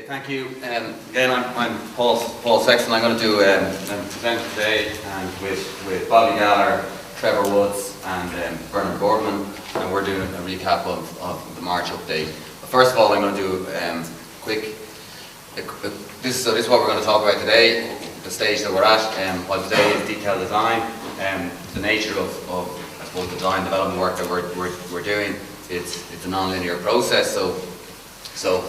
Thank you. Again, I'm Paul Sexton. I'm going to do a present today and with Bobby Galler, Trevor Woods and Bernard Boardman, and we're doing a recap of the March update. But first of all, I'm going to do this is what we're going to talk about today, the stage that we're at. What today is detailed design, the nature of I suppose the design development work that we're doing. It's a non-linear process, so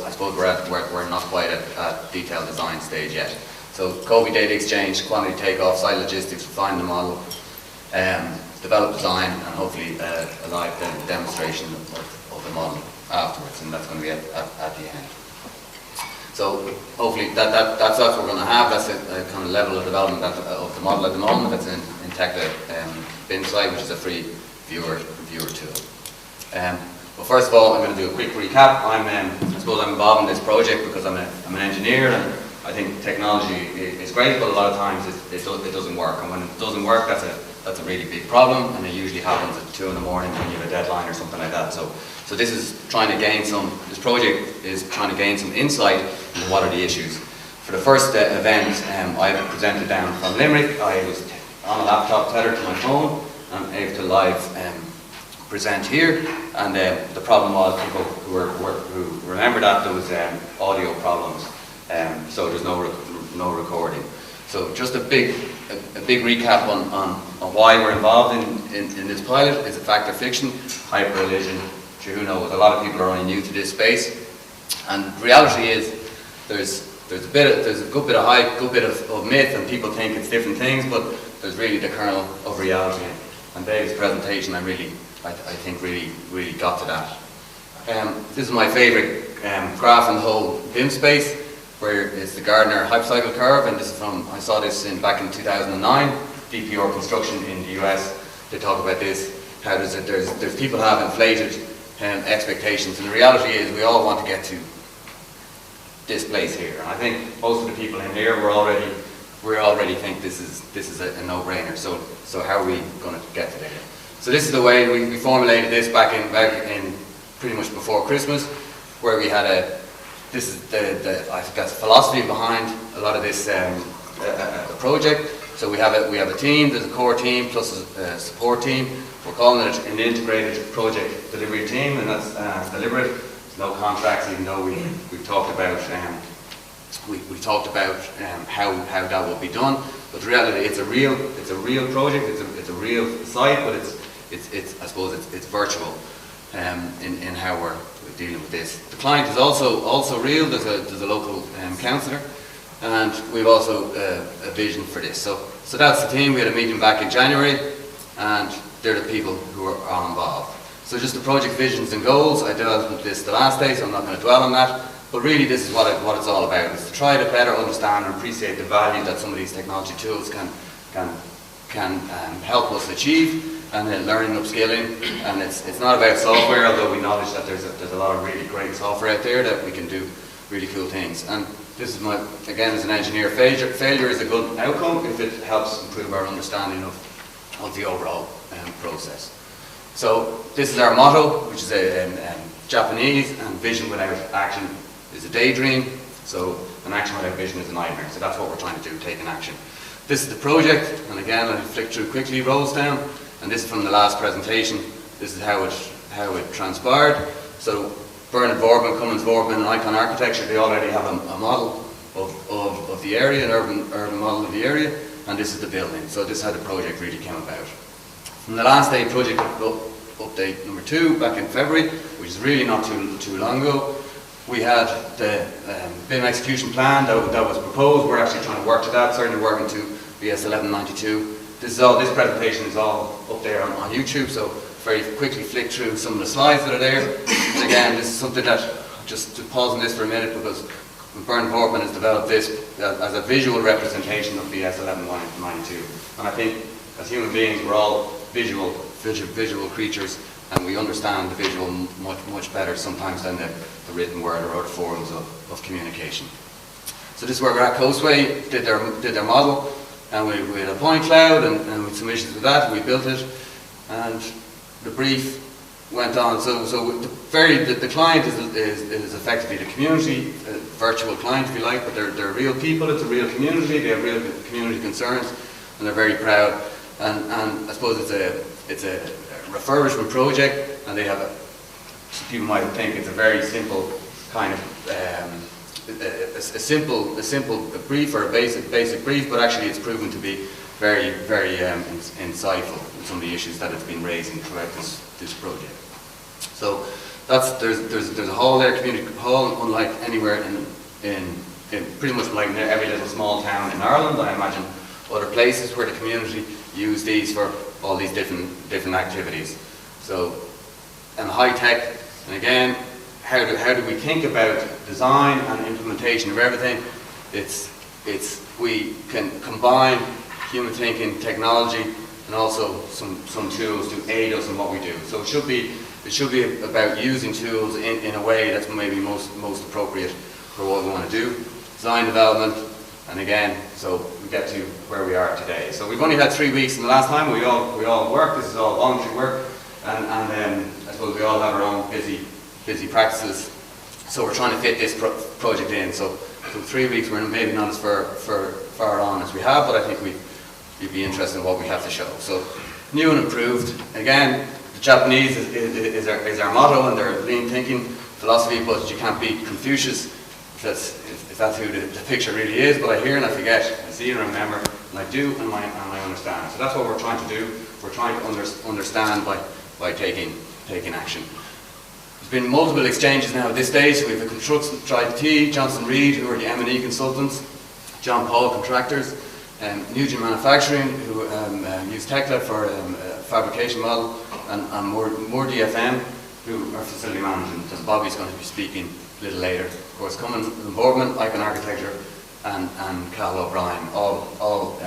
I suppose we're not quite at detailed design stage yet. So COBie data exchange, quantity takeoff, site logistics, refine the model, develop design, and hopefully a live demonstration of the model afterwards, and that's going to be at the end. So hopefully that's what we're going to have. That's a kind of level of development of the model at the moment. That's in Tekla BIM site, which is a free viewer tool. But first of all, I'm going to do a quick recap. I suppose I'm involved in this project because I'm an engineer, and I think technology is great, but a lot of times it doesn't work. And when it doesn't work, that's a really big problem, and it usually happens at 2 in the morning when you have a deadline or something like that. So this project is trying to gain some insight into what are the issues. For the first event, I presented down from Limerick. I was on a laptop tethered to my phone and able to live present here, and the problem was people who remember that there was audio problems, so there's no recording. So just a big recap on why we're involved in this pilot. Is it fact or fiction, hyper-religion? Sure, who knows? A lot of people are only new to this space, and the reality is there's a good bit of hype, good bit of myth, and people think it's different things, but there's really the kernel of reality. And Dave's presentation, I think really got to that. This is my favourite graph in the whole BIM space, where it's the Gardner hypercycle curve, and this is I saw this back in 2009, DPR construction in the US. They talk about this, how there's people have inflated expectations, and the reality is we all want to get to this place here. And I think most of the people in here we already think this is a no-brainer. So how are we going to get to there? So this is the way we formulated this back in pretty much before Christmas, where we had this is I guess philosophy behind a lot of this project. So we have a team. There's a core team plus a support team. We're calling it an integrated project delivery team, and that's deliberate. There's no contracts, even though we've talked about we talked about how that will be done. But the reality, it's a real project. It's a real site, but it's I suppose it's virtual in how we're dealing with this. The client is also real. There's a local councillor, and we've also a vision for this. So that's the team. We had a meeting back in January, and they're the people who are all involved. So just the project visions and goals. I developed this the last day, so I'm not going to dwell on that. But really, this is what it's all about. It's to try to better understand and appreciate the value that some of these technology tools can help us achieve. And then learning, upskilling, and it's not about software, although we acknowledge that there's a lot of really great software out there that we can do really cool things. And this is again, as an engineer, failure is a good outcome if it helps improve our understanding of the overall process. So this is our motto, which is Japanese, and vision without action is a daydream. So an action without vision is a nightmare. So that's what we're trying to do, take an action. This is the project, and again, I'll flick through quickly, rolls down. And this is from the last presentation. This is how it transpired. So Bernard Boardman, Cummins Voortman Ltd, Architecture, they already have a model of the area, an urban model of the area, and this is the building. So this is how the project really came about. From the last day, project update number 2 back in February, which is really not too long ago. We had the BIM execution plan that was proposed. We're actually trying to work to that, certainly working to BS 1192. This presentation is all up there on YouTube, so very quickly flick through some of the slides that are there. And again, this is something that, just to pause on this for a minute, because Bernard Boardman has developed this as a visual representation of BS 1192. And I think as human beings, we're all visual creatures, and we understand the visual much better sometimes than the written word or other forms of communication. So this is where we're at. Coastway did their model. And we had a point cloud, and with some issues with that, we built it. And the brief went on. So the client is effectively the community, a virtual client if you like, but they're real people. It's a real community. They have real community concerns, and they're very proud. And I suppose it's a refurbishment project, and they have some people might think it's a very simple kind of a simple brief or a basic brief, but actually it's proven to be very insightful in some of the issues that it's been raising throughout this project. So there's a hall there, community hall, unlike anywhere in pretty much like every little small town in Ireland. I imagine other places where the community use these for all these different activities. So, and high tech, and again, how do we think about design and implementation of everything? We can combine human thinking, technology, and also some tools to aid us in what we do. So it should be about using tools in a way that's maybe most appropriate for what we want to do. Design development, and again, so we get to where we are today. So we've only had 3 weeks, and the last time we all worked. This is all voluntary work, and I suppose we all have our own busy practices. So we're trying to fit this project in. So 3 weeks, we're maybe not as far on as we have, but I think you'd be interested in what we have to show. So new and improved. Again, the Japanese is our motto and their lean thinking philosophy, but you can't beat Confucius if that's who the picture really is. But I hear and I forget, I see and remember, and I do and I understand. So that's what we're trying to do. We're trying to understand by taking action. There's been multiple exchanges now at this stage. We have a construction, CITA, Johnson Reed, who are the M&E consultants, John Paul Contractors, Nugent Manufacturing, who use Tekla for a fabrication model, and more DFM, who are facility management, and Bobby's going to be speaking a little later. Of course, Cummins Voortman, Icon Architecture, and Cal O'Brien, all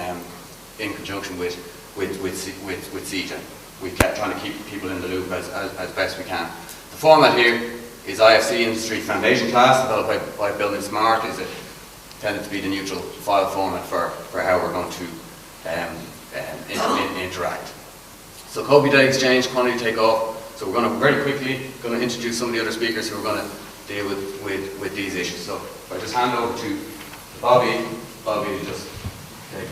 in conjunction with CITA. We kept trying to keep people in the loop as best we can. The format here is IFC Industry Foundation Class, developed by Building Smart. Is tended to be the neutral file format for how we're going to interact. So Kobe Day Exchange, quantity takeoff. So we're going to very quickly introduce some of the other speakers who are going to deal with these issues. So if I just hand over to Bobby to just take.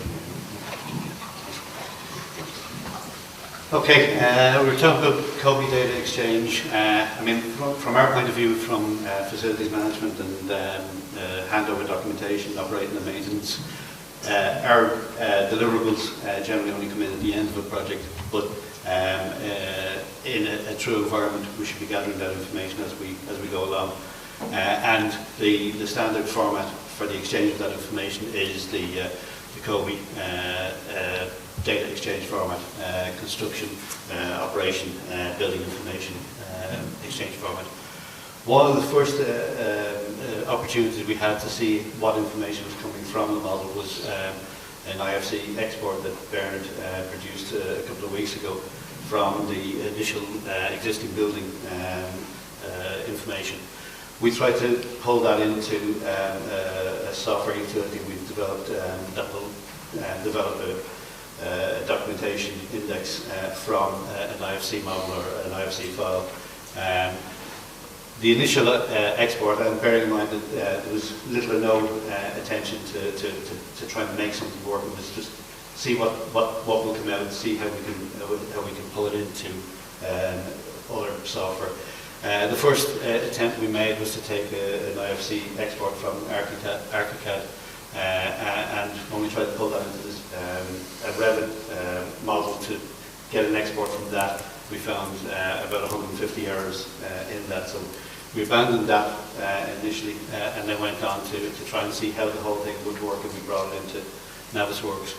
Okay, we're talking about Kobe Data Exchange. I mean, from our point of view, from facilities management and handover documentation, operating and maintenance, our deliverables generally only come in at the end of a project, but in a true environment, we should be gathering that information as we go along. And the standard format for the exchange of that information is the Kobe data exchange format, construction, operation, building information exchange format. One of the first opportunities we had to see what information was coming from the model was an IFC export that Bernard produced a couple of weeks ago from the initial existing building information. We tried to pull that into a software utility we've developed that will develop a documentation index from an IFC model or an IFC file. The initial export, and bearing in mind that there was little or no attention to try and make something work, it was just see what will come out and see how we can pull it into other software. The first attempt we made was to take an IFC export from ArchiCAD, and when we tried to pull that into this a Revit model to get an export from that, we found about 150 errors in that. So we abandoned that initially, and then went on to try and see how the whole thing would work if we brought it into Navisworks.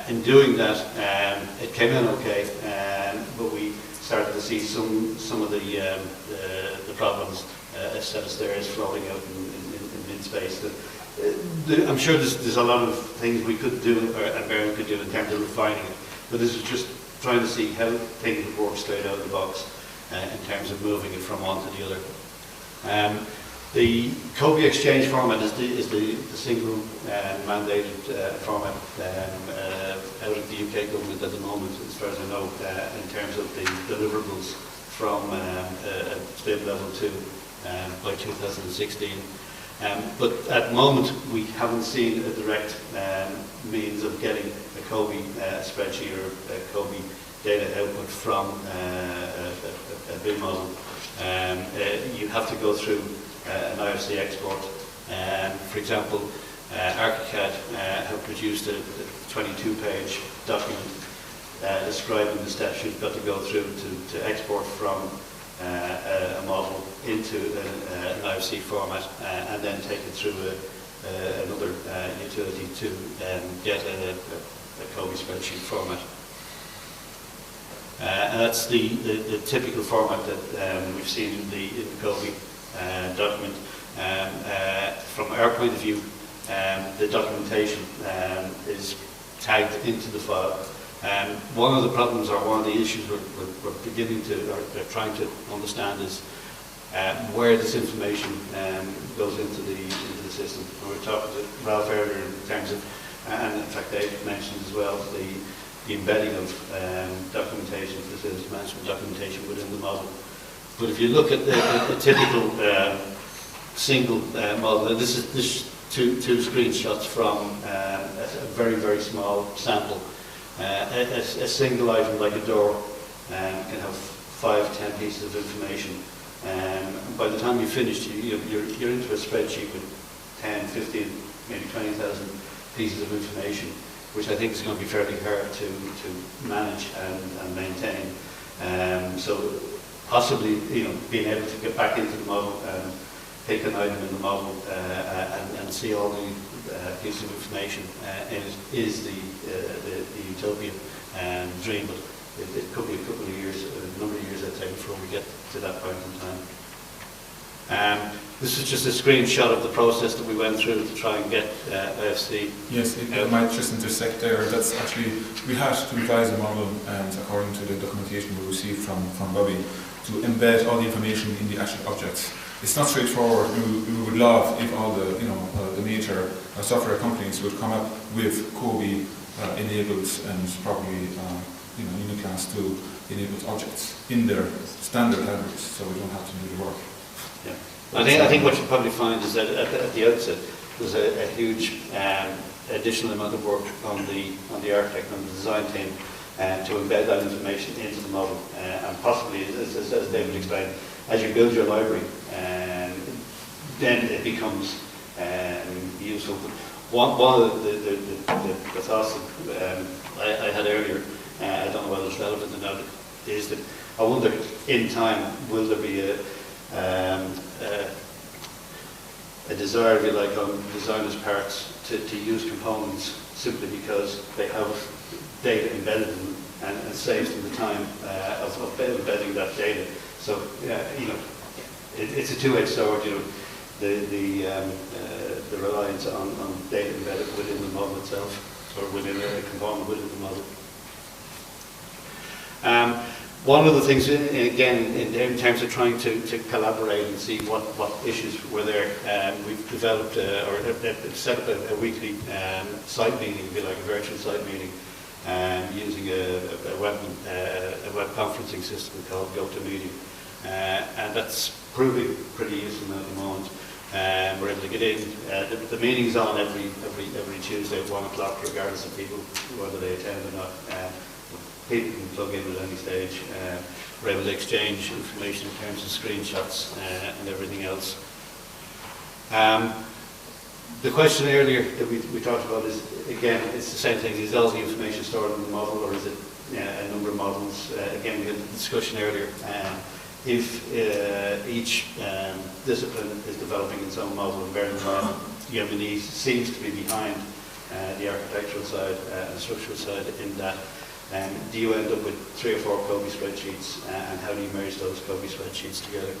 In doing that, it came in okay, but we started to see some of the problems, a set of stairs floating out in mid-space. I'm sure there's a lot of things we could do, and Baron could do in terms of refining it, but this is just trying to see how things would work straight out of the box in terms of moving it from one to the other. The Kobe exchange format is the single mandated format out of the UK government at the moment, as far as I know, in terms of the deliverables from BIM level 2 by 2016. But at the moment we haven't seen a direct means of getting a COBie spreadsheet or a COBie data output from a BIM model. You have to go through an IFC export. For example, ArchiCAD have produced a 22-page document describing the steps you've got to go through to export from a model into an IFC format and then take it through another utility to get a COBie spreadsheet format. And that's the typical format that we've seen in the COBie document. From our point of view, the documentation is tagged into the file. One of the problems, or one of the issues we're beginning to, or trying to understand is where this information goes into the system. And we were talking to Ralph earlier in terms of, and in fact Dave mentioned as well, the embedding of documentation, facilities management documentation within the model. But if you look at the typical single model, and this is two screenshots from a very, very small sample. A single item like a door can have 5-10 pieces of information. By the time you've finished, you're into a spreadsheet with 10, 15, maybe 20,000 pieces of information, which I think is going to be fairly hard to manage and maintain. So possibly, being able to get back into the model and pick an item in the model and see all the pieces of information is the utopian dream, but it could be a couple of years, a number of years I'd say, before we get to that point in time. This is just a screenshot of the process that we went through to try and get IFC. Yes, I might just intersect there. That's actually, we had to revise the model and according to the documentation we received from Bobby to embed all the information in the actual objects. It's not straightforward. We would love if all the the major software companies would come up with COBie enabled and probably Uniclass 2 enabled objects in their standard libraries, so we don't have to do the work. Yeah. I think what you'll probably find is that at the outset there's a huge additional amount of work on the architect and the design team to embed that information into the model, and possibly, as David explained, as you build your library, then it becomes useful. One of the thoughts that I had earlier, I don't know whether it's relevant or not, is that I wonder, in time, will there be a desire, if you like, on designers' parts to use components simply because they have data embedded in them and saves them the time of embedding that data. So, it's a two-edged sword, the reliance on data embedded within the model itself, or within a component within the model. One of the things, again, in terms of trying to collaborate and see what issues were there, we've developed or set up a weekly site meeting, if you like, a virtual site meeting, using a web conferencing system called GoToMeeting, and that's proving pretty useful at the moment. We're able to get in. The meeting's on every Tuesday at 1 o'clock, regardless of people whether they attend or not. People can plug in at any stage. We're able to exchange information in terms of screenshots and everything else. The question earlier that we talked about is, again, it's the same thing. Is all the information stored in the model, or is it a number of models? Again, we had the discussion earlier. If each discipline is developing its own model, and bearing in mind UME seems to be behind the architectural side and the structural side in that, do you end up with 3 or 4 COBie spreadsheets, and how do you merge those COBie spreadsheets together?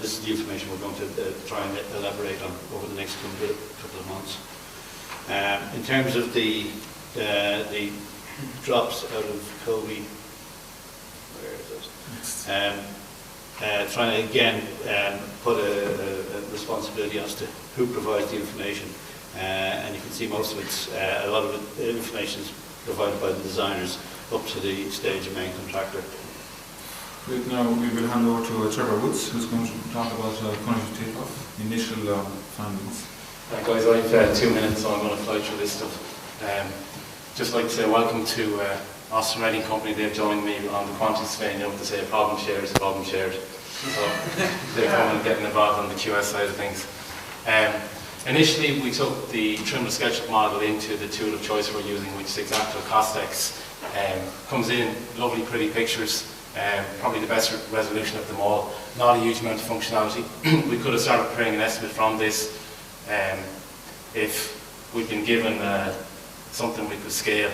This is the information we're going to try and elaborate on over the next couple of months. In terms of the drops out of COBie, where is it? Trying to again put a responsibility as to who provides the information, and you can see most of it's a lot of the information is provided by the designers up to the stage of main contractor. Great. Now we will hand over to Trevor Woods, who's going to talk about quantity takeoff, initial findings. Guys, I've 2 minutes, so I'm going to fly through this stuff. Just like to say welcome to Austin Reading Company. They've joined me on the quantity survey. You know what they say, a problem shared is a problem shared. So they're coming and getting involved on the QS side of things. Initially, we took the trim and SketchUp model into the tool of choice we're using, which is Exacto Costex. Comes in lovely, pretty pictures. Probably the best resolution of them all. Not a huge amount of functionality. We could have started preparing an estimate from this if we'd been given something we could scale.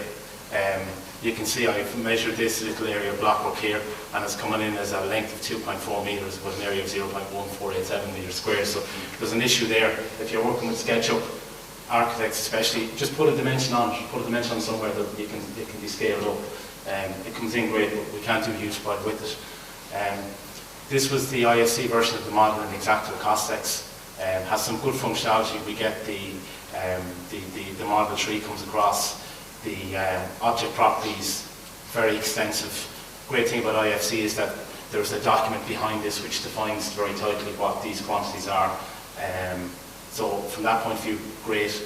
You can see I've measured this little area of blockwork here, and it's coming in as a length of 2.4 metres with an area of 0.1487 metres squared. So there's an issue there. If you're working with SketchUp, architects especially, just put a dimension on it. Put a dimension on somewhere that it can be scaled up. It comes in great, but we can't do a huge pile with it. This was the IFC version of the model in Exacto Costex. Has some good functionality. We get the model tree comes across, the object properties, very extensive. Great thing about IFC is that there's a document behind this which defines very tightly what these quantities are. So from that point of view, great.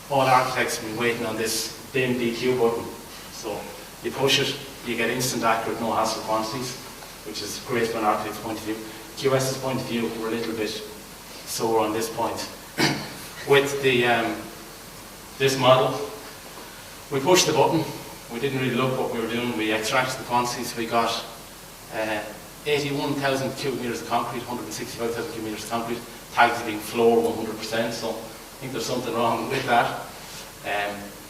All architects have been waiting on this BIM DQ button. So you push it, you get instant accurate, no hassle quantities, which is great from an architect's point of view. QS's point of view, we're a little bit sore on this point. With the this model, we pushed the button. We didn't really look what we were doing. We extracted the quantities. We got 81,000 cubic metres of concrete, 165,000 cubic metres of concrete, tagged as being floor 100%. So I think there's something wrong with that.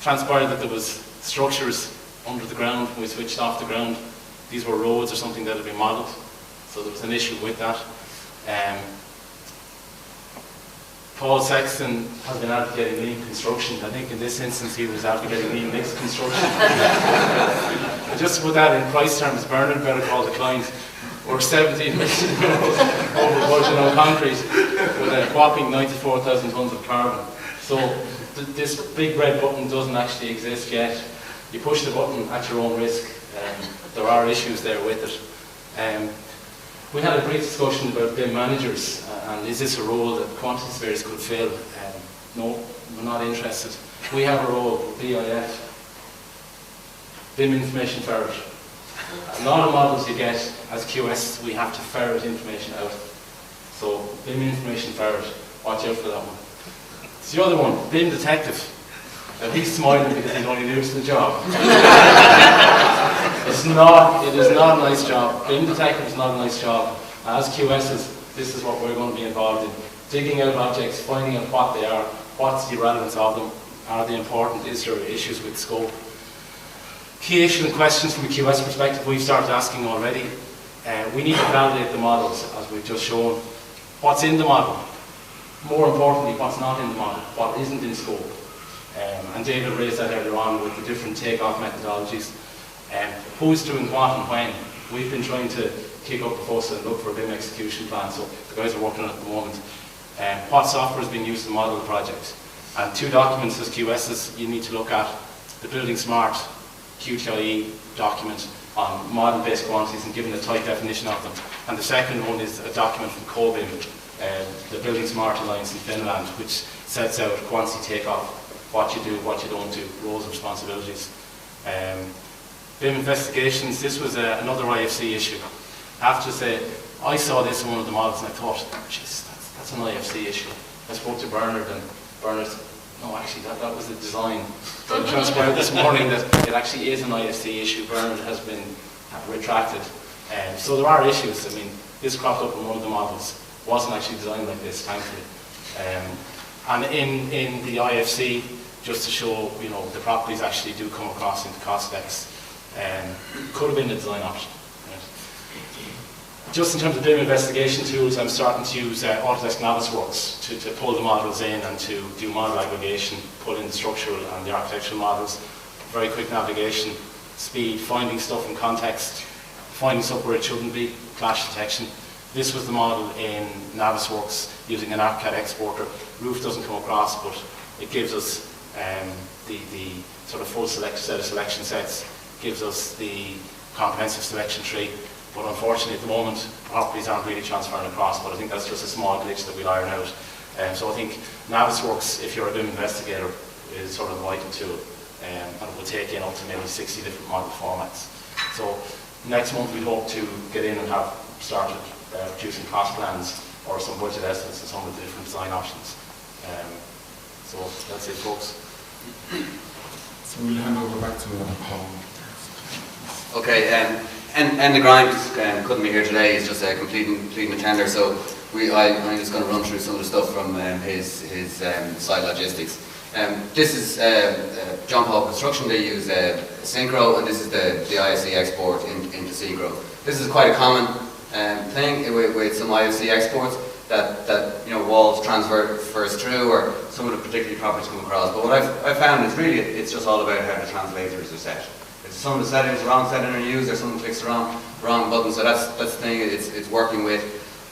Transpired that there was structures under the ground. We switched off the ground. These were roads or something that had been modelled. So there was an issue with that. Paul Sexton has been advocating lean construction. I think in this instance he was advocating lean mixed construction. Just to put that in price terms, Bernard better call the client. We're 17 million euros over budget on concrete with a whopping 94,000 tonnes of carbon. So this big red button doesn't actually exist yet. You push the button at your own risk. There are issues there with it. We had a brief discussion about BIM managers, and is this a role that quantity surveyors could fill? No, we're not interested. We have a role, BIF, BIM information ferret. A lot of models you get as QS, we have to ferret information out. So BIM information ferret, watch out for that one. It's the other one, BIM detective. Now he's smiling because he's only new to the job. It is not a nice job. BIM detective is not a nice job. As QSs, this is what we're going to be involved in. Digging out objects, finding out what they are, what's the relevance of them, are they important, is there issues with scope. Key issues and questions from a QS perspective we've started asking already. We need to validate the models, as we've just shown. What's in the model? More importantly, what's not in the model, what isn't in scope. And David raised that earlier on with the different take-off methodologies. Who's doing what and when. We've been trying to kick up the fuss and look for a BIM execution plan, so the guys are working on it at the moment. What software is being used to model the project. And two documents as QSs you need to look at. The Building Smart QTIE document on model-based quantities and giving a tight definition of them. And the second one is a document from COBIM, the Building Smart Alliance in Finland, which sets out quantity take-off, what you do, what you don't do, roles and responsibilities. BIM investigations, this was another IFC issue. I have to say, I saw this in one of the models and I thought, jeez, that's an IFC issue. I spoke to Bernard and Bernard said, no, actually that was the design. So it transpired this morning that it actually is an IFC issue. Bernard has been retracted. So there are issues. I mean, this cropped up in one of the models. Wasn't actually designed like this, thankfully. And in the IFC, just to show, you know, the properties actually do come across into cost specs. Could have been a design option. Right? Just in terms of BIM investigation tools, I'm starting to use Autodesk Navisworks to pull the models in and to do model aggregation, pull in the structural and the architectural models. Very quick navigation, speed, finding stuff in context, finding stuff where it shouldn't be, clash detection. This was the model in Navisworks using an ArcCAD exporter. Roof doesn't come across, but it gives us the sort of full set of selection sets, gives us the comprehensive selection tree. But unfortunately, at the moment, properties aren't really transferring across. But I think that's just a small glitch that we'll iron out. So I think Navisworks, if you're a BIM investigator, is sort of the vital tool, and it will take in up to maybe 60 different model formats. So next month we hope to get in and have started producing cost plans or some budget estimates and some of the different design options. So that's it, folks. So we'll hand over back to Paul. Okay, and the grind couldn't be here today. He's just completing the tender. So I'm just going to run through some of the stuff from his site logistics. This is John Paul Construction. They use Synchro, and this is the IFC export into Synchro. This is quite a common thing with some IFC exports that walls transfers through, or some of the particular properties come across. But what I've found is really it's just all about how the translators are set. It's some of the settings, the wrong setting are used, or someone clicks the wrong button. So that's the thing. It's working with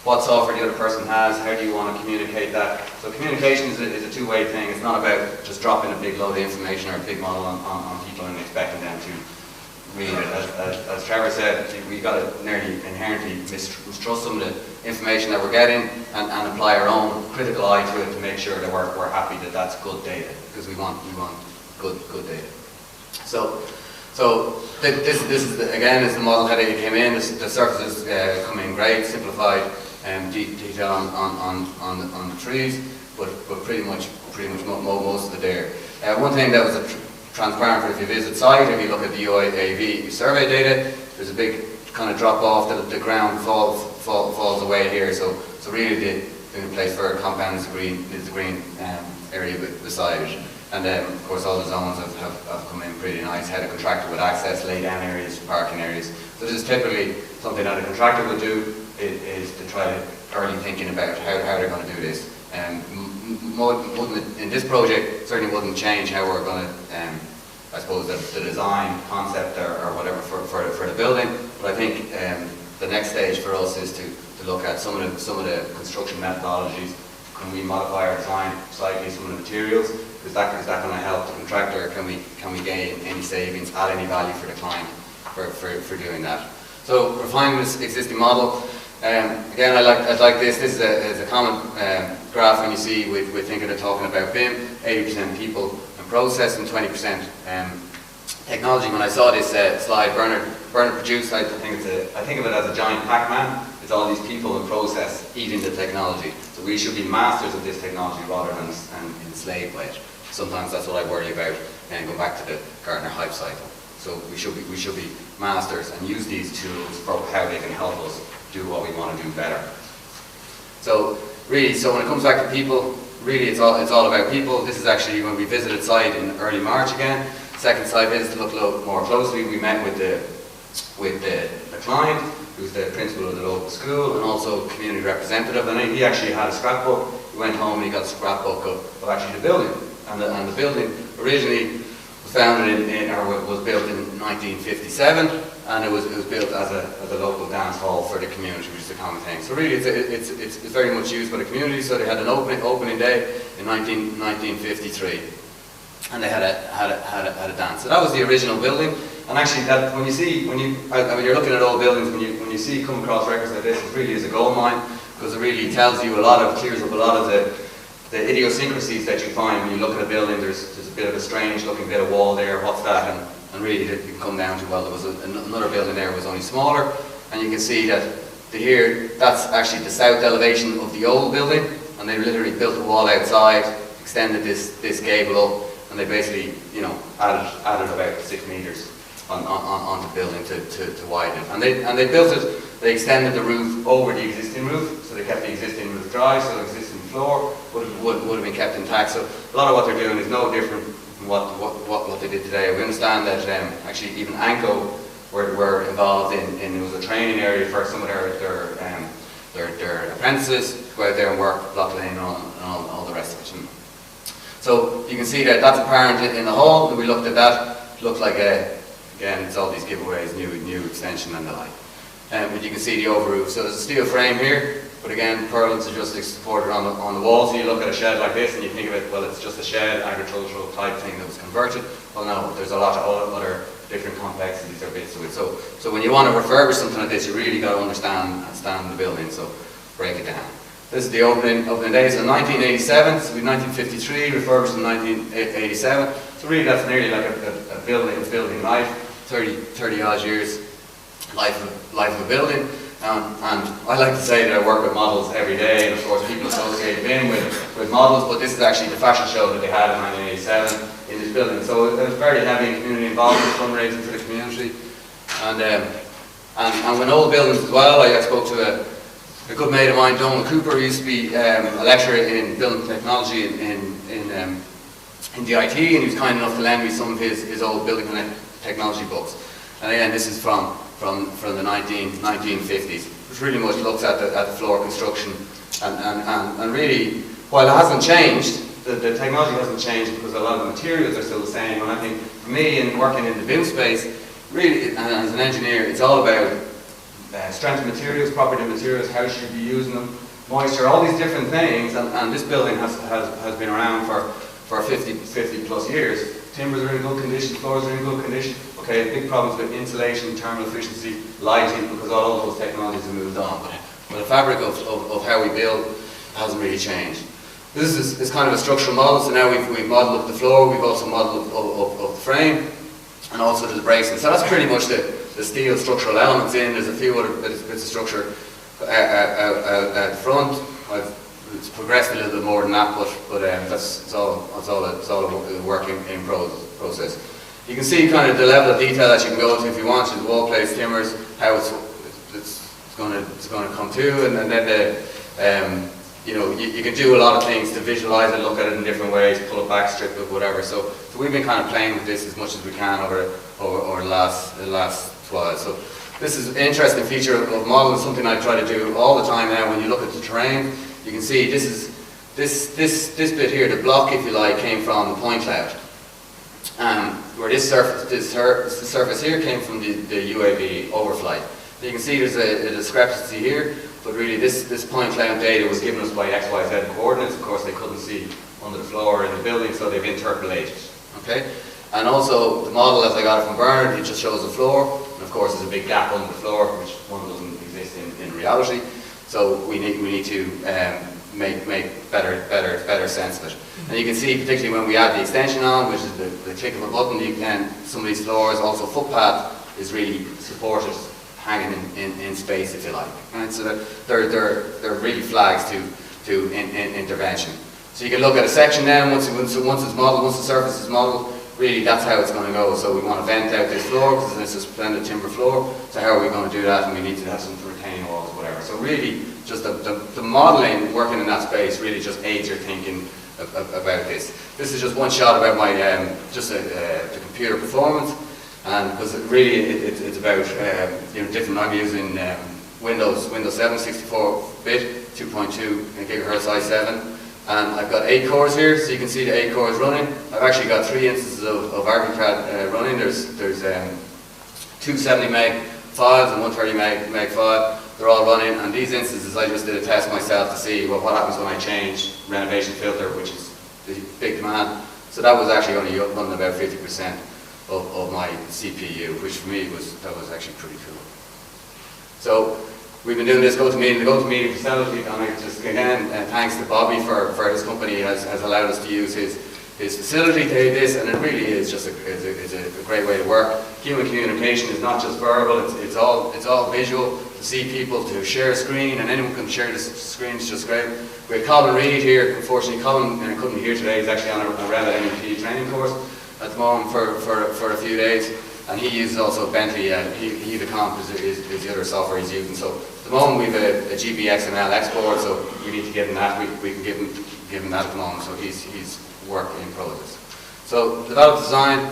what software the other person has, how do you want to communicate that. So communication is a two-way thing. It's not about just dropping a big load of information or a big model on people and expecting them to read it. As Trevor said, we've got to nearly inherently mistrust some of the information that we're getting and apply our own critical eye to it to make sure that we're happy that that's good data, because we want good data. So this is again is the model how they came in. The surfaces come in great, simplified, detail on the trees, but pretty much most of it there. One thing that was transparent for if you visit site, if you look at the UAV survey data, there's a big kind of drop off. The ground falls away here. So really the place for compound is the green area beside it. And then, of course, all the zones have come in pretty nice. How the contractor would access lay down areas, parking areas. So this is typically something that a contractor would do, is to try to early thinking about how they're going to do this. In this project, certainly wouldn't change how we're going to, I suppose, the design concept or whatever for the building. But I think the next stage for us is to look at some of the construction methodologies. Can we modify our design slightly, some of the materials? Is that going to help the contractor? Can we gain any savings, add any value for the client for doing that? So refining this existing model. Again, I like this. This is a common graph when you see we're thinking of talking about BIM. 80% people and process, and 20% technology. When I saw this slide, Bernard produced, I think of it as a giant Pac-Man. It's all these people and process eating the technology. So we should be masters of this technology rather than enslaved by it. Sometimes that's what I worry about, and go back to the Gartner hype cycle. So we should be masters and use these tools for how they can help us do what we want to do better. So really, when it comes back to people, really it's all about people. This is actually when we visited site in early March again. Second site visit to look a little more closely. We met with the client, who's the principal of the local school, and also community representative. And he actually had a scrapbook. He went home and he got a scrapbook of actually the building. And the building originally was founded was built in 1957, and it was built as a local dance hall for the community, which is a common thing. So really, it's very much used by the community. So they had an opening day in 1953, and they had a dance. So that was the original building. And actually, that when you're looking at old buildings, when you come across records like this, it really is a gold mine, because it really tells you clears up a lot of the idiosyncrasies that you find when you look at a building. There's a bit of a strange looking bit of wall there. What's that? And really, you can come down to, well, there was another building there was only smaller, and you can see that that's actually the south elevation of the old building, and they literally built a wall outside, extended this gable up, and they basically added about 6 meters on the building to widen it. And they built it. They extended the roof over the existing roof, so they kept the existing roof dry, so the existing floor would have been kept intact. So a lot of what they're doing is no different from what they did today. We understand that actually even ANCO were involved in it was a training area for some of their apprentices to go out there and work, block lane and all the rest of it. So you can see that's apparent in the hall. When we looked at that, it looked like again, it's all these giveaways, new extension and the like. But you can see the over roof. So there's a steel frame here. but again, purlins are just supported on the wall. So you look at a shed like this and you think of it, well, it's just a shed, agricultural type thing that was converted. Well, no, there's a lot of other different complexities or bits to it. So when you want to refurbish something like this, you really got to understand the building. So break it down. This is the opening days in 1987. So we 1953, refurbished in 1987. So really, that's nearly like a building life, 30 odd years life of a building. And I like to say that I work with models every day, and of course people associate BIM with models, but this is actually the fashion show that they had in 1987 in this building. So it was very heavy community involvement, fundraising for the community. And when old buildings as well, I spoke to a good mate of mine, Donald Cooper, who used to be a lecturer in building technology in the IT, and he was kind enough to lend me some of his old building technology books. And again, this is from the 1950s, which really much looks at the floor construction, and really, while it hasn't changed, the technology hasn't changed because a lot of the materials are still the same. And I think for me, in working in the BIM space, really, and as an engineer, it's all about strength of materials, property of materials, how you should be using them, moisture, all these different things. And this building has been around for 50 plus years. Timbers are in good condition, floors are in good condition. Okay, big problems with insulation, thermal efficiency, lighting, because all of those technologies have moved on. But the fabric of how we build hasn't really changed. This is kind of a structural model, so now we've modelled up the floor, we've also modelled up the frame, and also the bracing. So that's pretty much the steel structural elements in. There's a few other bits of structure out front. It's progressed a little bit more than that, but it's all a work in process. You can see kind of the level of detail that you can go to if you want to, the wall plates, timbers, how it's going to come to, and then you can do a lot of things to visualize it, look at it in different ways, pull it back, strip it, whatever. So we've been kind of playing with this as much as we can over the last while. So this is an interesting feature of modeling, something I try to do all the time now. When you look at the terrain, you can see this bit here, the block, if you like, came from the point cloud. Where this surface here came from the UAV overflight. So you can see there's a discrepancy here, but really this point cloud data was given us by XYZ coordinates. Of course, they couldn't see under the floor in the building, so they've interpolated. Okay, and also the model, as I got it from Bernard, it just shows the floor, and of course there's a big gap under the floor, which one doesn't exist in reality. So we need to make better sense of it. And you can see, particularly when we add the extension on, which is the click of a button, some of these floors, also footpath is really supported, hanging in space, if you like. Right? So they're really flags to intervention. So you can look at a section now, once it's modeled, once the surface is modeled, really that's how it's going to go. So we want to vent out this floor, because it's a splendid timber floor. So how are we going to do that? And we need to have some retaining walls, whatever. So really, just the modelling, working in that space, really just aids your thinking about this. This is just one shot about my the computer performance, and because really it's about different. I'm using Windows 7 64-bit 2.2 gigahertz i7, and I've got 8 cores here, so you can see the 8 cores running. I've actually got 3 instances of ArchiCAD running. There's 270 meg files and 130 meg file. They're all running, and these instances I just did a test myself to see what happens when I change renovation filter, which is the big command. So that was actually only running about 50% of my CPU, which for me was actually pretty cool. So we've been doing this GoToMeeting facility, and I just again thanks to Bobby for his company has allowed us to use his facility to do this, and it really is just a great way to work. Human communication is not just verbal; it's all visual. To see people, to share a screen, and anyone can share the screen. It's just great. We had Colin Reid here. Unfortunately, Colin couldn't be here today. He's actually on a Revit MEP training course at the moment for a few days, and he uses also Bentley. Comp is the other software he's using. So at the moment we have a GBXML export, so we need to give him that. We can give him that at the moment. So he's work in progress. So develop design,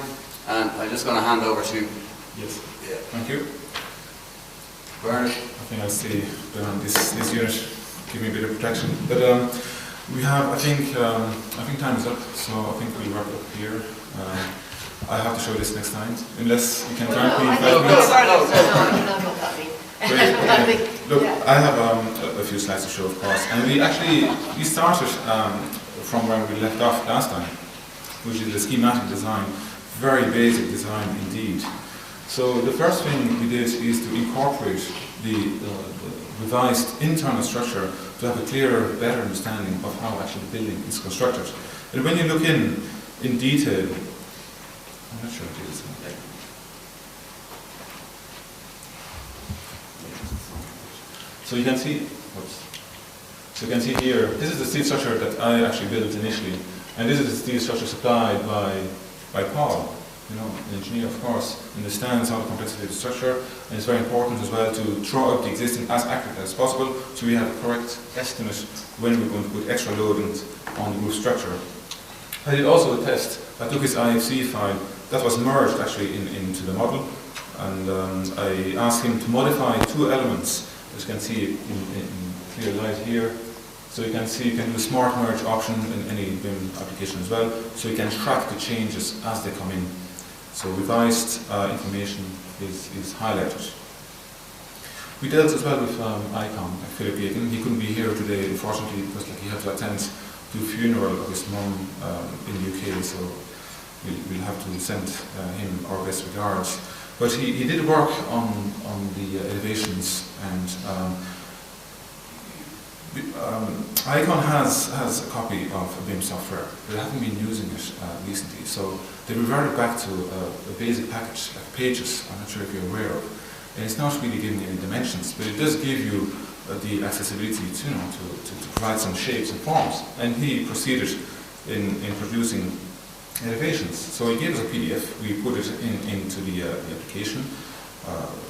and I'm just going to hand over to. Yes. Yeah. Thank you. Bernard. I think I'll stay behind this unit, give me a bit of protection. But we have, I think time is up, so I think we'll wrap it up here. I have to show this next time, unless you can grant me 5 minutes. Great. I think, Look, yeah. I have a few slides to show, of course, and we started from where we left off last time, which is the schematic design, very basic design indeed. So the first thing we did is to incorporate the revised internal structure to have a clearer, better understanding of how actually the building is constructed. And when you look in detail, I'm not sure if it is. So you can see, so you can see here, this is the steel structure that I actually built initially, and this is the steel structure supplied by Paul, you know, an engineer, of course, understands how the complexity of the structure, and it's very important as well to draw up the existing as accurately as possible, so we have a correct estimate when we're going to put extra loading on the roof structure. I did also a test. I took his IFC file that was merged actually into the model, and I asked him to modify two elements. As you can see in clear light here. So you can see you can do a smart merge option in any BIM application as well, so you can track the changes as they come in. So revised information is highlighted. We dealt as well with ICON, Philip Yakin. He couldn't be here today, unfortunately, because he had to attend to a funeral of his mum in the UK, so we'll have to send him our best regards. But he did work on the elevations, and ICON has a copy of BIM software. They haven't been using it recently, so they reverted back to a basic package, like Pages. I'm not sure if you're aware of. And it's not really giving any dimensions, but it does give you the accessibility to provide some shapes and forms. And he proceeded in producing elevations. So he gave us a PDF, we put it into the application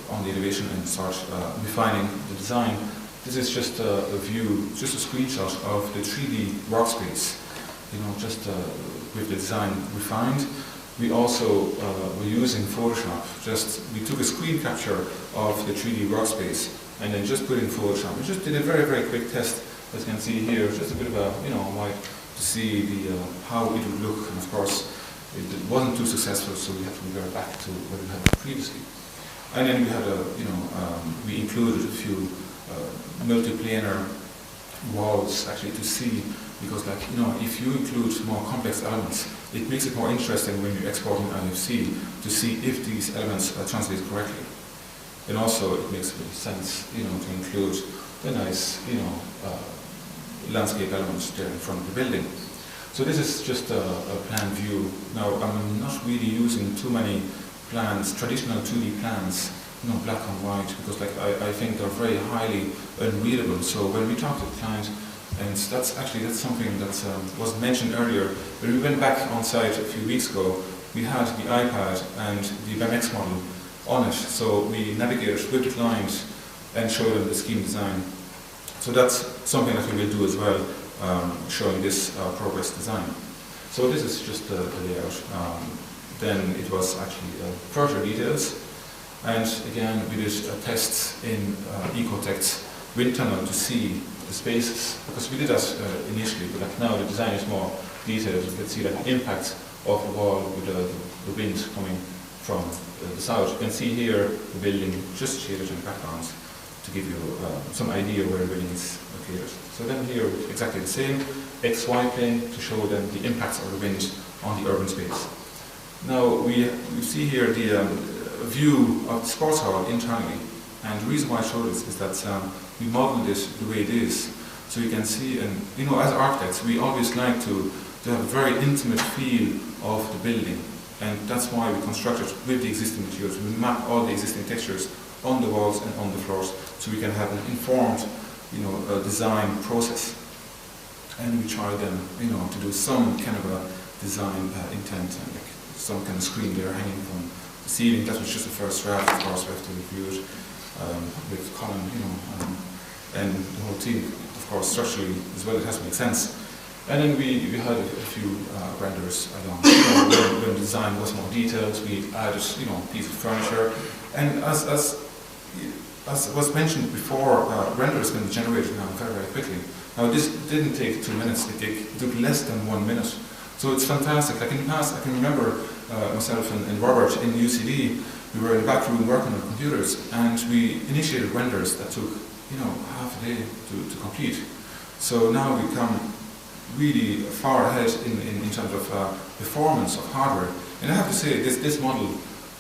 on the elevation and start refining the design. This is just a view, just a screenshot of the 3D workspace, you know, just with the design refined. We also were using Photoshop, we took a screen capture of the 3D workspace and then just put in Photoshop. We just did a very, very quick test, as you can see here, just a bit of a, you know, to see how it would look, and of course it wasn't too successful, so we had to revert back to what we had previously. And then we had we included a few multi-planar walls actually to see, because if you include more complex elements, it makes it more interesting when you're exporting IFC to see if these elements are translated correctly. And also it makes sense, to include the nice, landscape elements there in front of the building. So this is just a plan view. Now I'm not really using too many plans, traditional 2D plans, black and white, because I think they're very highly unreadable. So when we talk to the client, and that's something that was mentioned earlier, when we went back on site a few weeks ago, we had the iPad and the BIMX model on it. So we navigated with the client and showed them the scheme design. So that's something that we will do as well, showing this progress design. So this is just the layout. Then it was actually further details. And again, we did tests in Ecotect wind tunnel to see the spaces, because we did that initially, but now the design is more detailed. You can see that the impact of the wall with the wind coming from the south. You can see here the building just shaded in the backgrounds to give you some idea where the building is located. So then here exactly the same, XY plane to show them the impacts of the wind on the urban space. Now we see here the view of the sports hall internally, and the reason why I show this is that we modeled it the way it is, so you can see, and as architects we always like to have a very intimate feel of the building, and that's why we construct it with the existing materials. We map all the existing textures on the walls and on the floors, so we can have an informed design process, and we try then to do some kind of a design intent, and like some kind of screen there hanging from the ceiling. That was just the first draft, of course. We have to review it with Colin, and the whole team. Of course, structurally as well, it has to make sense. And then we had a few renders along. When the design was more detailed, we added a piece of furniture. And as was mentioned before, renders can be generated now very, very quickly. Now this didn't take 2 minutes, it took less than 1 minute. So it's fantastic. Like in the past, I can remember myself and Robert in UCD, we were in the back room working on computers, and we initiated renders that took, half a day to complete. So now we come really far ahead in terms of performance of hardware. And I have to say, this model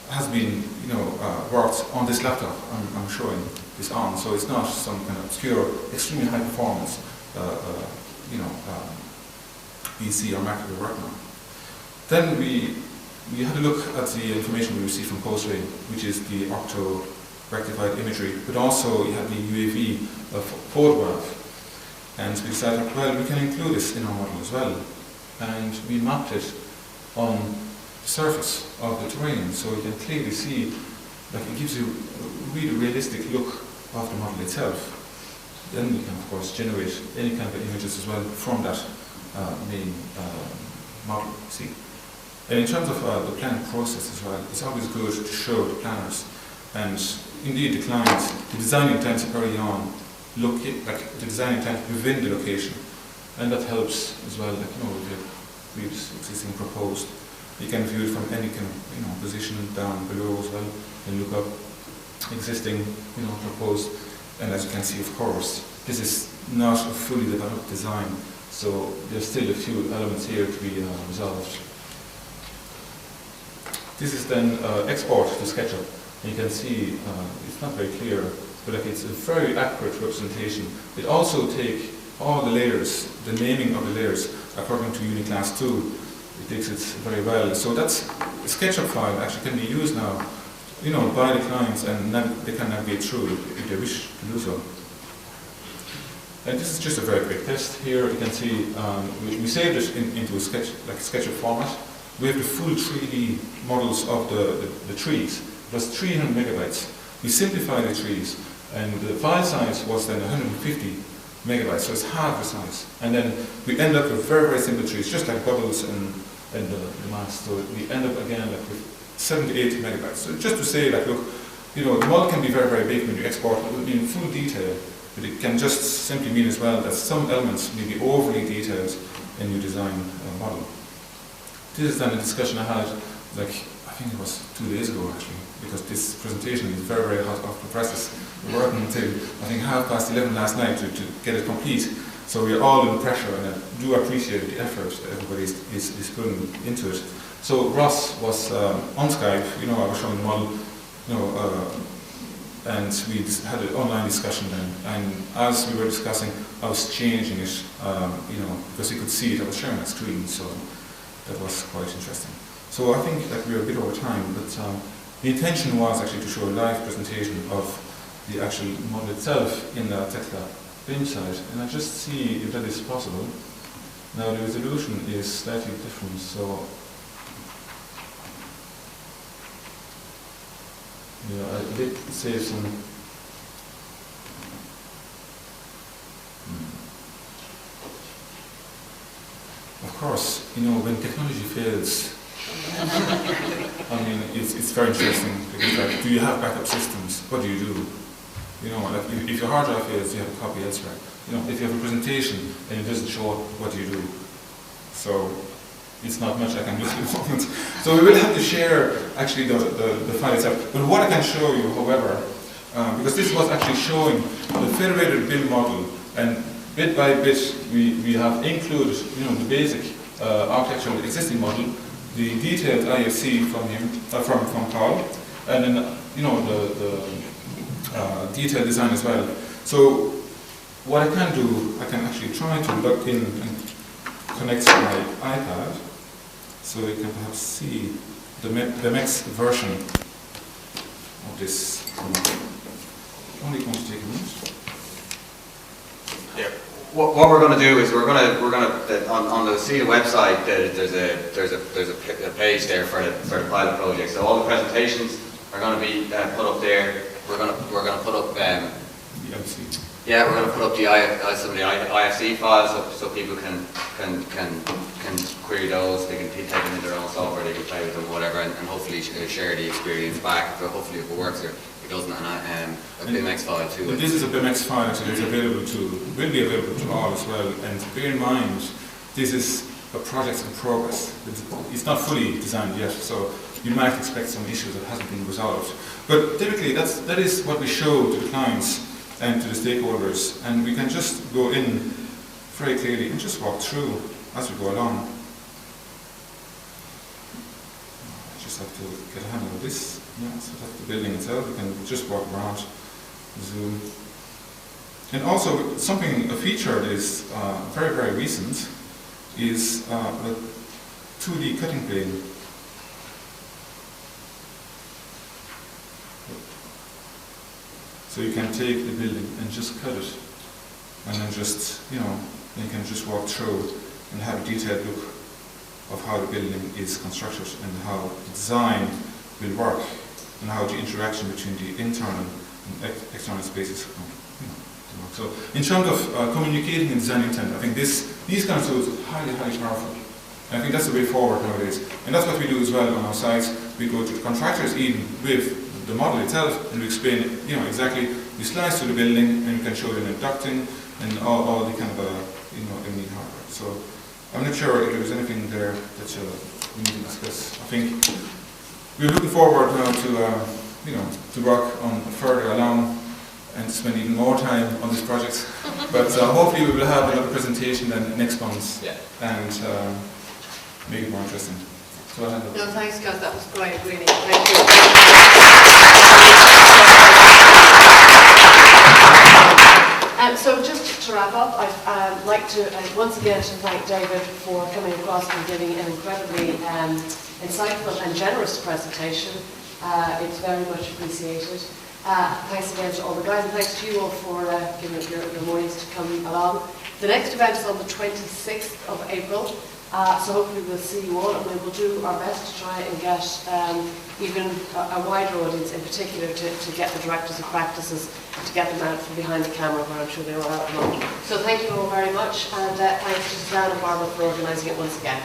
has been, worked on this laptop I'm showing this on. So it's not some kind of obscure, extremely high performance, PC or Mac we're working on. Then we had a look at the information we received from Postray, which is the octo rectified imagery, but also you had the UAV photograph. And we decided, well, we can include this in our model as well. And we mapped it on the surface of the terrain, so you can clearly see that it gives you a really realistic look of the model itself. Then we can, of course, generate any kind of images as well from that main model, see. And in terms of the planning process as well, it's always good to show the planners, and indeed the clients, the design intent early on, look like the design intent within the location, and that helps as well. Like with the previous existing proposed, you can view it from any kind of position down below as well, and look up existing proposed. And as you can see, of course, this is not a fully developed design, so there's still a few elements here to be resolved. This is then export to SketchUp. And you can see it's not very clear, but it's a very accurate representation. It also takes all the layers, the naming of the layers, according to Uniclass 2. It takes it very well. So that's a SketchUp file actually can be used now, by the clients, and they can navigate through it if they wish to do so. And this is just a very quick test. Here you can see we saved it into a SketchUp format. We have the full 3D models of the trees. It was 300 megabytes. We simplified the trees, and the file size was then 150 megabytes, so it's half the size. And then we end up with very, very simple trees, just like bubbles and the mass. So we end up again like with 70 to 80 megabytes. So just to say, like, look, the model can be very, very big when you export. It will be in full detail, but it can just simply mean as well that some elements may be overly detailed in your design model. This is then a discussion I had, like, I think it was 2 days ago actually, because this presentation is very, very hot off the presses. We're working until, I think, 11:30 last night to get it complete. So we're all in pressure, and I do appreciate the effort that everybody is putting into it. So Ross was on Skype, I was showing the model, and we had an online discussion then. And as we were discussing, I was changing it, because you could see it, I was sharing that screen, so that was quite interesting. So I think that we were a bit over time, but the intention was actually to show a live presentation of the actual model itself in the Tesla BIM site, and I just see if that is possible. Now the resolution is slightly different, so I did save some. Of course, when technology fails, I mean, it's very interesting, because like, do you have backup systems? What do you do? Like if your hard drive fails, you have a copy elsewhere. If you have a presentation and it doesn't show up, what do you do? So it's not much I can do at the moment. So we will have to share actually the file itself. But what I can show you, however, because this was actually showing the federated BIM model, and bit by bit we have included the basic architecture of the existing model, the detailed IFC from Carl, and then the detailed design as well. So what I can do, I can actually try to log in and connect to my iPad, so you can perhaps see the next version of this. Only going to take a minute. Yeah. What we're going to do is we're going to on the CITA website there's a page there for the pilot project. So all the presentations are going to be put up there. We're going to put up yeah, we're going to put up some of the IFC files so people can query those. They can take them into their own software. They can play with them, whatever, and hopefully share the experience back. But hopefully, if it works, it doesn't. And a BIMX file too. This is a BIMX file, so it's will be available to all as well. And bear in mind, this is a project in progress. It's not fully designed yet, so you might expect some issues that hasn't been resolved. But typically, that is what we show to the clients and to the stakeholders, and we can just go in very clearly and just walk through as we go along. I just have to get a handle of this. Yeah, so that's the building itself. We can just walk around, zoom. And also, a feature that is very, very recent is a 2D cutting plane. So you can take the building and just cut it, and then just, you can just walk through and have a detailed look of how the building is constructed and how the design will work and how the interaction between the internal and external spaces will work. So in terms of communicating and design intent, I think these kind of tools are highly, highly powerful. And I think that's the way forward nowadays. And that's what we do as well on our sites. We go to the contractors even with the model itself, and we explain, exactly, we slice through the building, and we can show you the ducting and all the kind of, everything hardware. So I'm not sure if there's anything there that we need to discuss. I think we're looking forward now to, to work on further along and spend even more time on this project. But hopefully we will have another presentation then next month, and make it more interesting. So I'll hand over. No, thanks, Gus. That was great, really. Thank you. So just to wrap up, I'd like to once again to thank David for coming across and giving an incredibly insightful and generous presentation. It's very much appreciated. Thanks again to all the guys, and thanks to you all for giving up your mornings to come along. The next event is on the 26th of April. So hopefully we'll see you all, and we will do our best to try and get even a wider audience in particular to get the directors of practices, to get them out from behind the camera where I'm sure they are out at the moment. So thank you all very much, and thanks to Suzanne and Barbara for organising it once again.